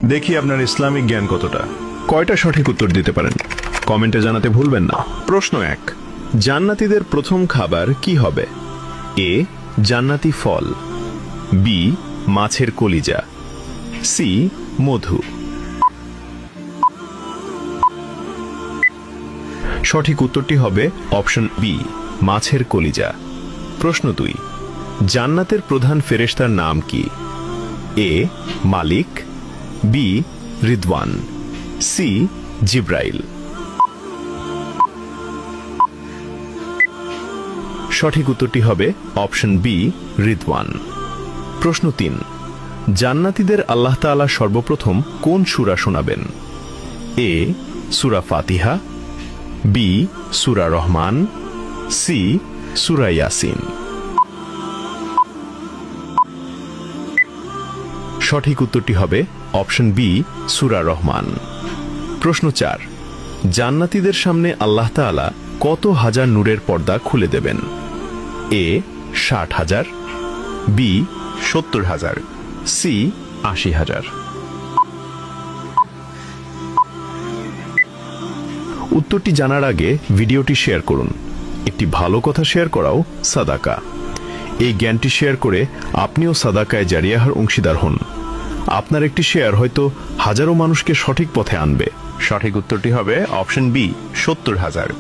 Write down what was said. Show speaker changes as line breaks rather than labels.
দেখি আপনার ইসলামিক জ্ঞান কতটা। কয়টা সঠিক উত্তর দিতে পারেন কমেন্টে জানাতে ভুলবেন না। প্রশ্ন 1, জান্নাতীদের প্রথম খাবার কি হবে? এ, জান্নাতি ফল, বি, মাছের কলিজা, সি, মধু। সঠিক উত্তরটি হবে অপশন বি, মাছের কলিজা। প্রশ্ন 2, জান্নাতের প্রধান ফেরেশতার নাম কি? এ, মালিক, বি, রিদওয়ান, সি, জিব্রাইল। সঠিক উত্তরটি হবে অপশন বি, রিদওয়ান। প্রশ্ন 3, জান্নাতীদের আল্লাহ তাআলা সর্বপ্রথম কোন সূরা শোনাবেন? এ, সূরা ফাতিহা, বি, সূরা রহমান, সি, সূরা ইয়াসিন। সঠিক উত্তরটি হবে অপশন বি, সূরা রহমান। প্রশ্ন 4, জান্নাতীদের সামনে আল্লাহ তাআলা কত হাজার নূরের পর্দা খুলে দেবেন? এ, 60,000, বি, 70,000, সি, 80,000। উত্তরটি জানার আগে ভিডিওটি শেয়ার করুন। একটি ভালো কথা শেয়ার করাও সাদাকা। এই জ্ঞানটি শেয়ার করে আপনিও সাদাকায়ে জারিয়াহর অংশীদার হন। আপনার একটি শেয়ার হয়তো হাজারো মানুষকে সঠিক পথে আনবে। সঠিক উত্তরটি হবে অপশন বি, 70,000।